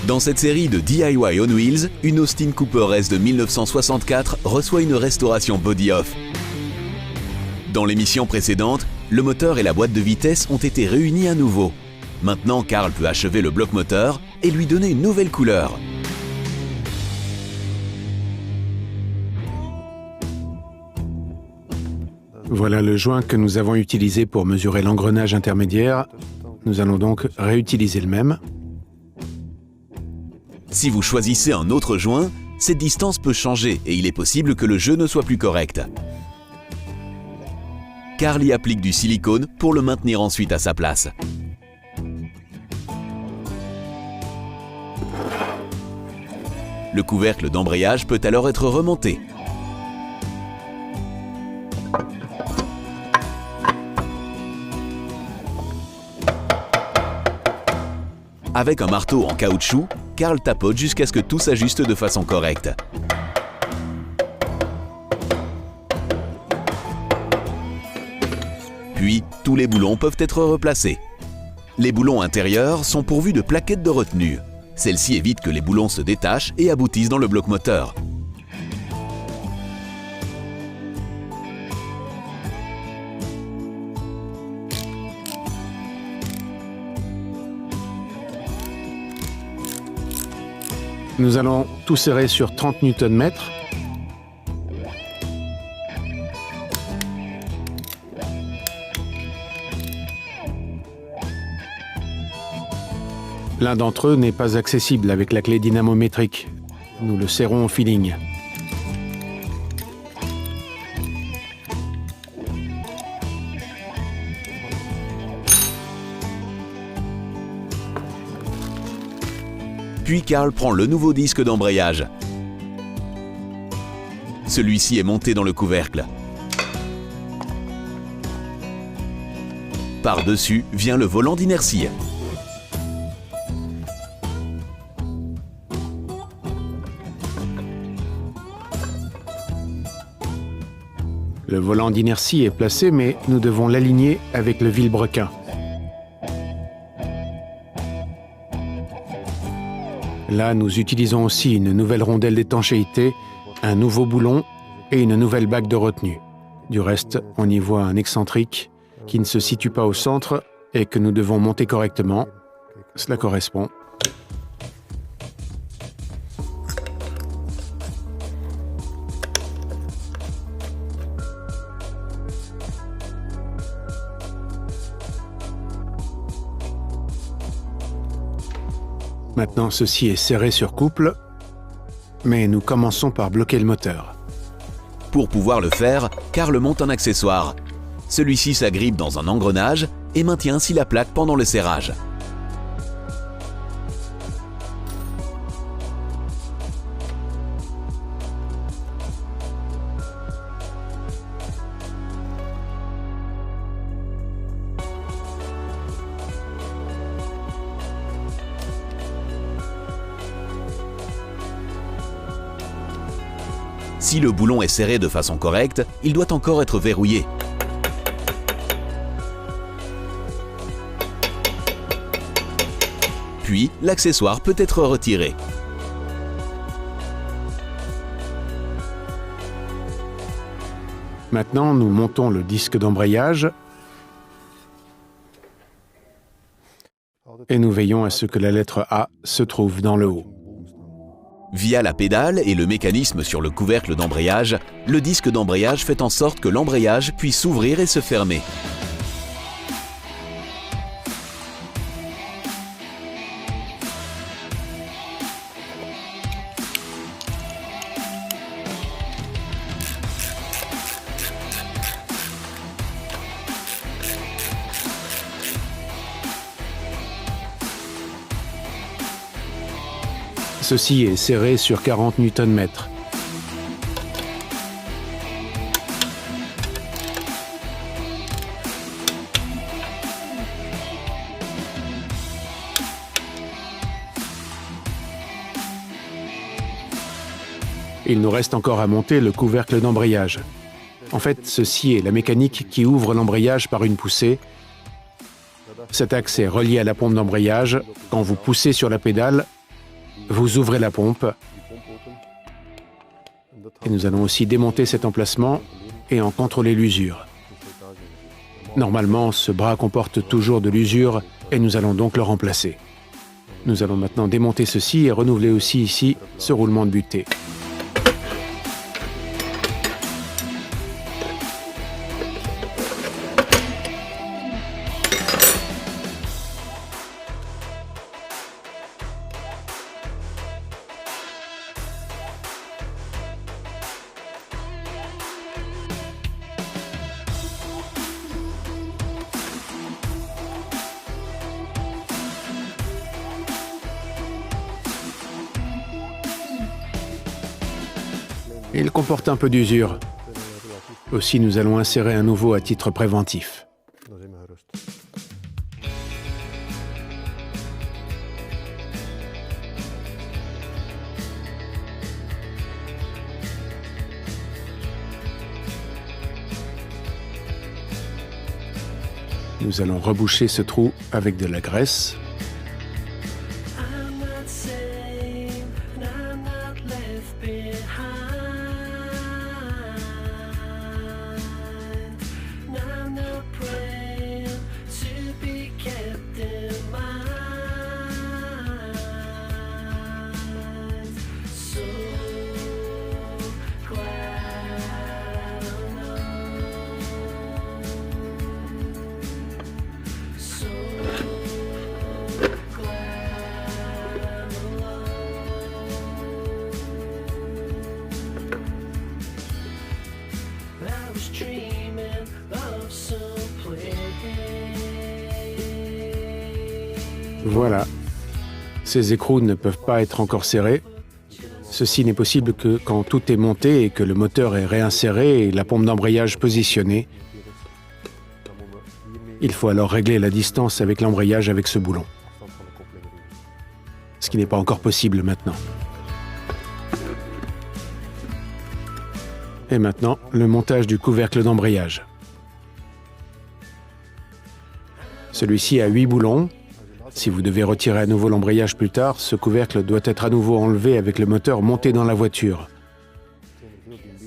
Dans cette série de DIY on Wheels, une Austin Cooper S de 1964 reçoit une restauration body-off. Dans l'émission précédente, le moteur et la boîte de vitesse ont été réunis à nouveau. Maintenant, Carl peut achever le bloc moteur et lui donner une nouvelle couleur. Voilà le joint que nous avons utilisé pour mesurer l'engrenage intermédiaire. Nous allons donc réutiliser le même. Si vous choisissez un autre joint, cette distance peut changer et il est possible que le jeu ne soit plus correct. Carl y applique du silicone pour le maintenir ensuite à sa place. Le couvercle d'embrayage peut alors être remonté. Avec un marteau en caoutchouc, Carl tapote jusqu'à ce que tout s'ajuste de façon correcte. Puis, tous les boulons peuvent être replacés. Les boulons intérieurs sont pourvus de plaquettes de retenue. Celles-ci évitent que les boulons se détachent et aboutissent dans le bloc moteur. Nous allons tout serrer sur 30 Nm. L'un d'entre eux n'est pas accessible avec la clé dynamométrique. Nous le serrons au feeling. Puis Carl prend le nouveau disque d'embrayage. Celui-ci est monté dans le couvercle. Par-dessus vient le volant d'inertie. Le volant d'inertie est placé, mais nous devons l'aligner avec le vilebrequin. Là, nous utilisons aussi une nouvelle rondelle d'étanchéité, un nouveau boulon et une nouvelle bague de retenue. Du reste, on y voit un excentrique qui ne se situe pas au centre et que nous devons monter correctement. Cela correspond. Maintenant, ceci est serré sur couple, mais nous commençons par bloquer le moteur. Pour pouvoir le faire, Carl monte un accessoire. Celui-ci s'agrippe dans un engrenage et maintient ainsi la plaque pendant le serrage. Si le boulon est serré de façon correcte, il doit encore être verrouillé. Puis, l'accessoire peut être retiré. Maintenant, nous montons le disque d'embrayage et nous veillons à ce que la lettre A se trouve dans le haut. Via la pédale et le mécanisme sur le couvercle d'embrayage, le disque d'embrayage fait en sorte que l'embrayage puisse s'ouvrir et se fermer. Ceci est serré sur 40 Nm. Il nous reste encore à monter le couvercle d'embrayage. En fait, ceci est la mécanique qui ouvre l'embrayage par une poussée. Cet axe est relié à la pompe d'embrayage. Quand vous poussez sur la pédale, vous ouvrez la pompe et nous allons aussi démonter cet emplacement et en contrôler l'usure. Normalement, ce bras comporte toujours de l'usure et nous allons donc le remplacer. Nous allons maintenant démonter ceci et renouveler aussi ici ce roulement de butée. Il comporte un peu d'usure. Aussi, nous allons insérer un nouveau à titre préventif. Nous allons reboucher ce trou avec de la graisse. Voilà. Ces écrous ne peuvent pas être encore serrés. Ceci n'est possible que quand tout est monté et que le moteur est réinséré et la pompe d'embrayage positionnée. Il faut alors régler la distance avec l'embrayage avec ce boulon. Ce qui n'est pas encore possible maintenant. Et maintenant, le montage du couvercle d'embrayage. Celui-ci a 8 boulons. Si vous devez retirer à nouveau l'embrayage plus tard, ce couvercle doit être à nouveau enlevé avec le moteur monté dans la voiture.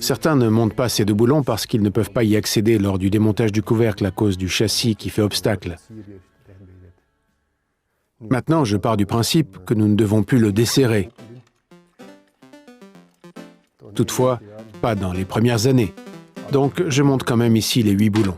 Certains ne montent pas ces 2 boulons parce qu'ils ne peuvent pas y accéder lors du démontage du couvercle à cause du châssis qui fait obstacle. Maintenant, je pars du principe que nous ne devons plus le desserrer. Toutefois, pas dans les premières années. Donc, je monte quand même ici les 8 boulons.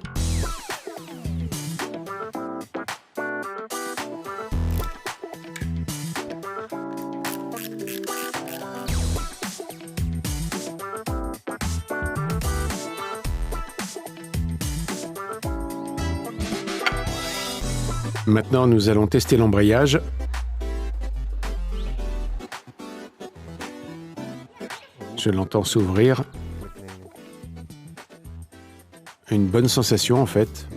Maintenant, nous allons tester l'embrayage. Je l'entends s'ouvrir. Une bonne sensation en fait.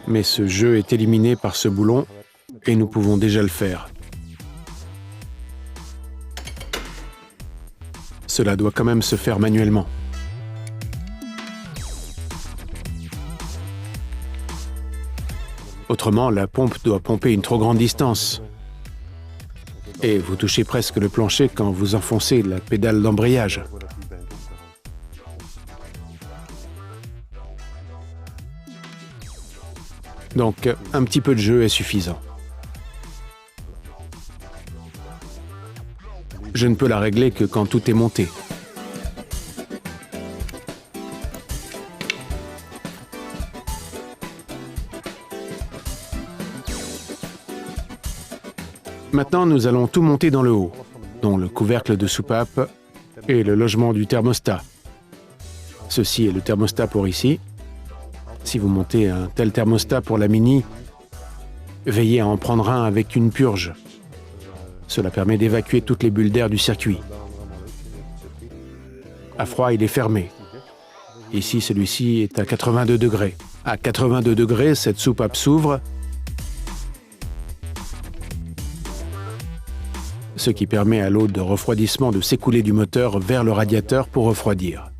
Mais ce jeu est éliminé par ce boulon et nous pouvons déjà le faire. Cela doit quand même se faire manuellement. Autrement, la pompe doit pomper une trop grande distance. Et vous touchez presque le plancher quand vous enfoncez la pédale d'embrayage. Donc, un petit peu de jeu est suffisant. Je ne peux la régler que quand tout est monté. Maintenant, nous allons tout monter dans le haut, dont le couvercle de soupape et le logement du thermostat. Ceci est le thermostat pour ici. Si vous montez un tel thermostat pour la Mini, veillez à en prendre un avec une purge. Cela permet d'évacuer toutes les bulles d'air du circuit. À froid, il est fermé. Ici, celui-ci est à 82 degrés. À 82 degrés, cette soupape s'ouvre, ce qui permet à l'eau de refroidissement de s'écouler du moteur vers le radiateur pour refroidir.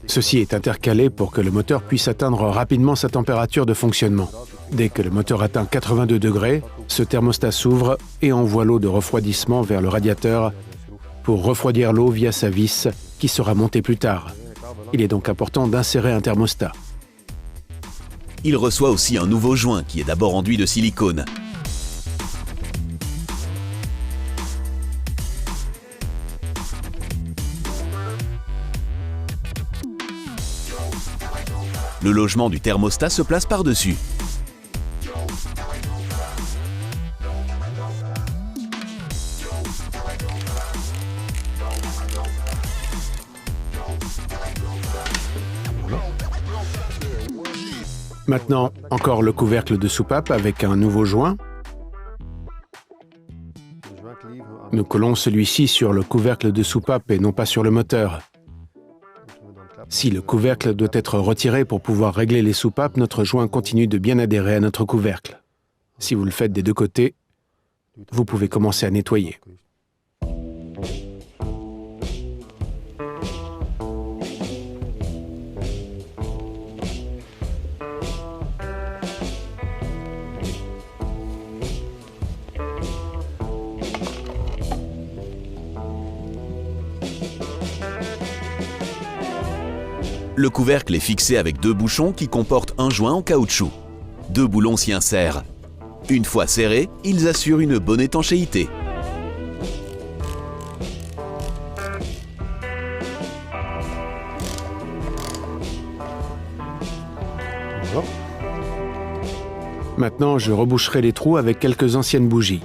Ceci est intercalé pour que le moteur puisse atteindre rapidement sa température de fonctionnement. Dès que le moteur atteint 82 degrés, ce thermostat s'ouvre et envoie l'eau de refroidissement vers le radiateur pour refroidir l'eau via sa vis qui sera montée plus tard. Il est donc important d'insérer un thermostat. Il reçoit aussi un nouveau joint qui est d'abord enduit de silicone. Le logement du thermostat se place par-dessus. Maintenant, encore le couvercle de soupape avec un nouveau joint. Nous collons celui-ci sur le couvercle de soupape et non pas sur le moteur. Si le couvercle doit être retiré pour pouvoir régler les soupapes, notre joint continue de bien adhérer à notre couvercle. Si vous le faites des deux côtés, vous pouvez commencer à nettoyer. Le couvercle est fixé avec deux bouchons qui comportent un joint en caoutchouc. Deux boulons s'y insèrent. Une fois serrés, ils assurent une bonne étanchéité. Maintenant, je reboucherai les trous avec quelques anciennes bougies.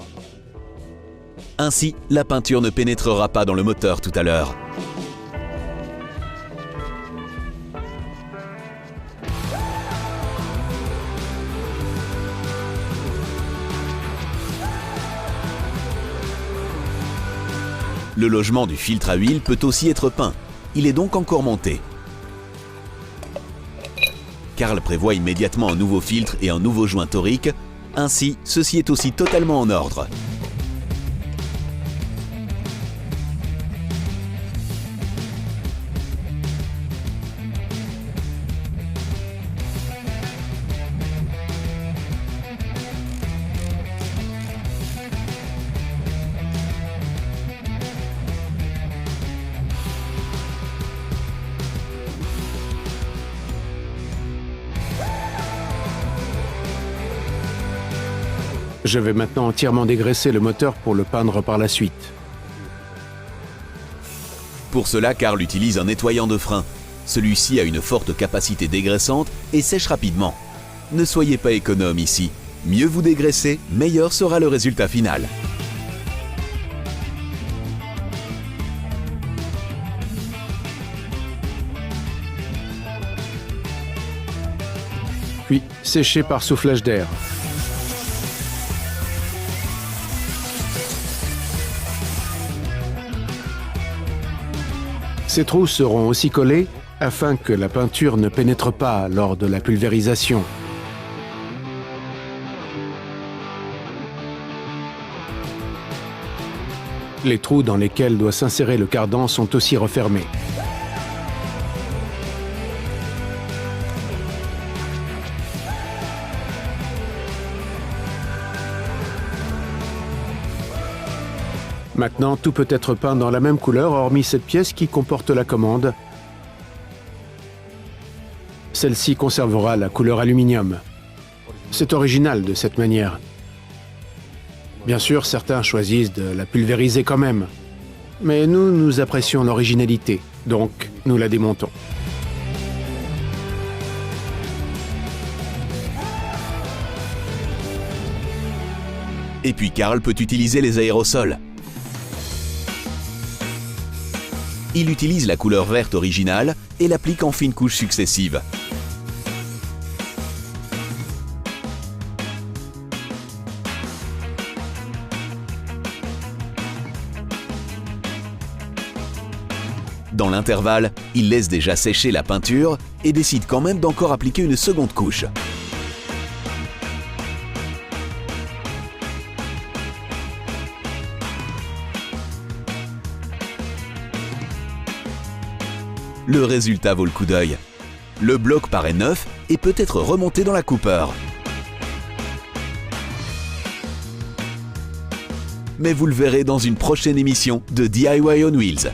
Ainsi, la peinture ne pénétrera pas dans le moteur tout à l'heure. Le logement du filtre à huile peut aussi être peint. Il est donc encore monté. Karl prévoit immédiatement un nouveau filtre et un nouveau joint torique. Ainsi, ceci est aussi totalement en ordre. Je vais maintenant entièrement dégraisser le moteur pour le peindre par la suite. Pour cela, Karl utilise un nettoyant de frein. Celui-ci a une forte capacité dégraissante et sèche rapidement. Ne soyez pas économe ici. Mieux vous dégraissez, meilleur sera le résultat final. Puis, sécher par soufflage d'air. Ces trous seront aussi collés afin que la peinture ne pénètre pas lors de la pulvérisation. Les trous dans lesquels doit s'insérer le cardan sont aussi refermés. Maintenant, tout peut être peint dans la même couleur, hormis cette pièce qui comporte la commande. Celle-ci conservera la couleur aluminium. C'est original de cette manière. Bien sûr, certains choisissent de la pulvériser quand même. Mais nous apprécions l'originalité, donc nous la démontons. Et puis Karl peut utiliser les aérosols. Il utilise la couleur verte originale et l'applique en fines couches successives. Dans l'intervalle, il laisse déjà sécher la peinture et décide quand même d'encore appliquer une seconde couche. Le résultat vaut le coup d'œil. Le bloc paraît neuf et peut être remonté dans la Cooper. mais vous le verrez dans une prochaine émission de DIY on Wheels.